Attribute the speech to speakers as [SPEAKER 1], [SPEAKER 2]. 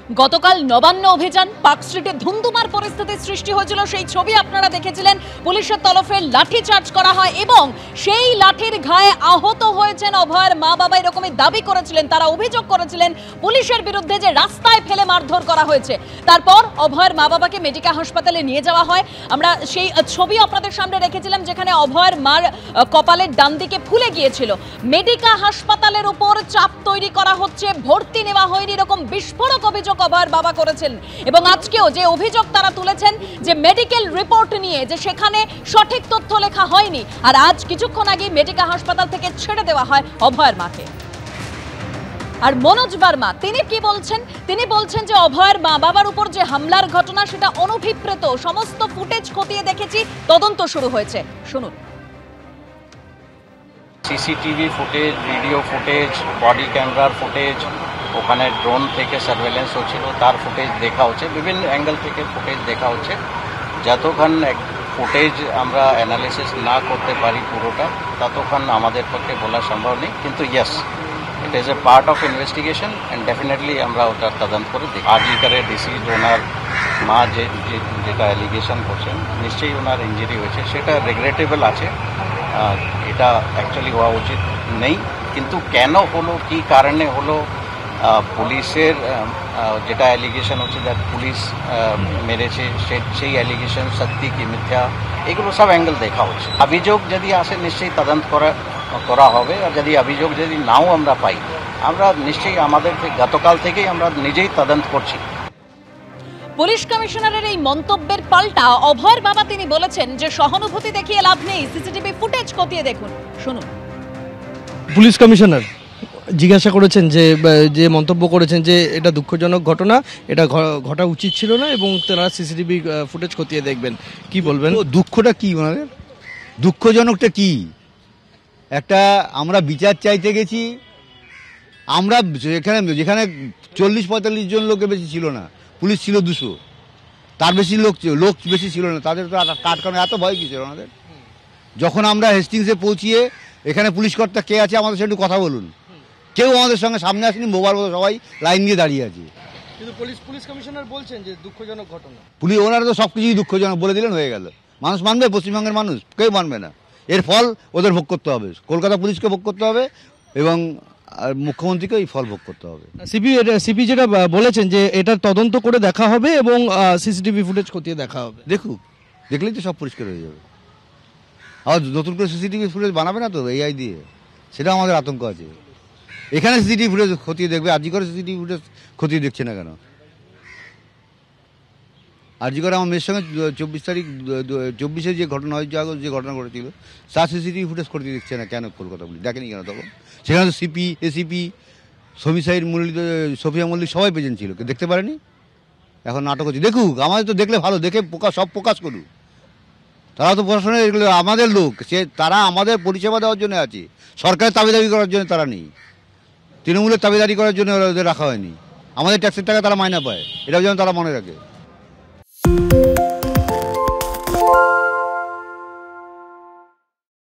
[SPEAKER 1] গতকাল নবান্ন অভিযান পার্কস্ট্রিটে ধুমধুমার পরিস্থিতির সৃষ্টি হয়েছিল। সেই ছবি আপনারা দেখেছিলেন। পুলিশের তরফে লাঠি চার্জ করা হয় এবং সেই লাঠির ঘায়ে আহত হয়েছেন অভয়ের মা বাবা। এরকমই দাবি করেছিলেন, তারা অভিযোগ করেছিলেন পুলিশের বিরুদ্ধে যে রাস্তায় ফেলে মারধর করা হয়েছে। তারপর অভয়ের মা বাবাকে মেডিকেল হাসপাতালে নিয়ে যাওয়া হয়। আমরা সেই ছবি আপনাদের সামনে রেখেছিলাম যেখানে অভয়ের মার কপালের ডান দিকে ফুলে গিয়েছিল। মেডিকেল হাসপাতালের উপর চাপ তৈরি করা হচ্ছে, ভর্তি নেওয়া হয়নি, এরকম বিস্ফোরক অভিযোগ অভয়ের বাবা করেছেন। এবং আজকেও যে অভিযোগ তারা তুলেছেন যে মেডিকেল রিপোর্ট নিয়ে যে সেখানে সঠিক তথ্য লেখা হয়নি। আর আজ কিছুক্ষণ আগে মেডিকেল হাসপাতাল থেকে ছেড়ে দেওয়া হয় অভয়ের মাকে। আর মনোজ বার্মা তিনি কি বলছেন? তিনি বলছেন যে অভয়ের মা বাবার উপর যে হামলার ঘটনা সেটা অনভিপ্রেত, সমস্ত ফুটেজ খতিয়ে দেখেছি, তদন্ত শুরু হয়েছে। শুনুন।
[SPEAKER 2] CCTV footage, video footage, body ক্যামেরার ফুটেজ, ওখানে ড্রোন থেকে সার্ভেলেন্স হচ্ছিল তার ফুটেজ দেখা হচ্ছে, বিভিন্ন অ্যাঙ্গেল থেকে ফুটেজ দেখা হচ্ছে। যতক্ষণ ফুটেজ আমরা অ্যানালিসিস না করতে পারি পুরোটা, ততক্ষণ আমাদের পক্ষে বলা সম্ভব নেই। কিন্তু yes, it is a part of investigation and definitely আমরা ওটার তদন্ত করে দেখি। আজিকারে ডিসিজ ওনার মা যেটা অ্যালিগেশন করছেন, নিশ্চয়ই ওনার ইঞ্জুরি হয়েছে, সেটা রেগ্রেটেবল আছে। এটা অ্যাকচুয়ালি হওয়া উচিত নেই, কিন্তু কেন হলো, কী কারণে হলো, পুলিশের যেটা অ্যালিগেশন হচ্ছে যে পুলিশ মেরেছে, সেই অ্যালিগেশন সত্যি কি মিথ্যা, এগুলো সব অ্যাঙ্গেল দেখা হচ্ছে। অভিযোগ যদি আসে নিশ্চয়ই তদন্ত করা হবে। আর যদি অভিযোগ যদি নাও আমরা পাই, আমরা নিশ্চয়ই আমাদের গতকাল থেকেই আমরা নিজেই তদন্ত করছি।
[SPEAKER 1] পুলিশ কমিশনারের এই মন্তব্যের পাল্টা অভয়ের বাবা তিনি বলেছেন যে সহানুভূতি দেখিয়ে লাভ নেই, সিসিটিভি ফুটেজ খতিয়ে দেখুন। শুনুন।
[SPEAKER 3] পুলিশ কমিশনার জিজ্ঞাসা করেছেন যে মন্তব্য করেছেন যে এটা দুঃখজনক ঘটনা, এটা ঘটা উচিত ছিল না এবং তারা সিসিটিভি ফুটেজ খতিয়ে দেখবেন। কি বলবেন?
[SPEAKER 4] দুঃখটা কি ওনাদের, দুঃখজনকটা কি? একটা আমরা বিচার চাইতে গেছি, আমরা যেখানে 40-45 জন লোকের বেশি ছিল না, পুলিশ ছিল 200, তার বেশি লোক বেশি ছিল না, তাদের তো কাটকানো এত ভয় কি ছিল ওনাদের? যখন আমরা হেস্টিংসে পৌঁছিয়ে এখানে পুলিশ কর্তা কে আছে আমাদের সাথে একটু কথা বলুন, কেউ আমাদের সঙ্গে সামনে আসেনি, মোবাইল মতো সবাই লাইন দিয়ে দাঁড়িয়ে আছে।
[SPEAKER 3] কিন্তু পুলিশ কমিশনার বলছেন যে দুঃখজনক ঘটনা।
[SPEAKER 4] ওনারা তো সব কিছুই দুঃখজনক বলে দিলেন, হয়ে গেল। মানুষ মানবে? পশ্চিমবঙ্গের মানুষ কেউ মানবে না। এর ফল ওদের ভোগ করতে হবে, কলকাতা পুলিশকে ভোগ করতে হবে এবং মুখ্যমন্ত্রীকে এই ফল ভোগ করতে হবে।
[SPEAKER 3] সিপি যেটা বলেছেন যে এটার তদন্ত করে দেখা হবে এবং সিসিটিভি ফুটেজ খতিয়ে দেখা হবে।
[SPEAKER 4] দেখলেই তো সব পরিষ্কার হয়ে যাবে। আর নতুন করে সিসিটিভি ফুটেজ বানাবে না তো এআই দিয়ে, সেটা আমাদের আতঙ্ক আছে। এখানে সিসিটিভি ফুটেজ খতিয়ে দেখবে, আরজি করে সিসিটিভি ফুটেজ খতিয়ে দেখছে না কেন? আরজি করে আমার মেয়ের সঙ্গে 24 যে ঘটনা হয়েছে, যে ঘটনা ঘটেছিল, তার সিসিটিভি ফুটেজ খতিয়ে দেখছে না কেন? কলকাতা পুলিশ দেখেনি কেন তখন? সেখানে তো সিপি, এসিপি, সমিসাইড মল্লিক, সোফিয়া মল্লিক সবাই প্রেজেন্ট ছিল, দেখতে পারেনি। এখন নাটক হচ্ছে। দেখুক, আমাদের তো দেখলে ভালো, দেখে সব প্রকাশ করুক। তারা তো প্রশাসনে এগুলো আমাদের লোক, তারা আমাদের পরিষেবা দেওয়ার জন্য আছে, সরকারের দাবি করার জন্য তারা নেই। তৃণমূলের দাবিদারি করার জন্য ওদের রাখা হয়নি। আমাদের ট্যাক্সের টাকা তারা মাইনা পায়, এটাও যেন তারা মনে রাখে।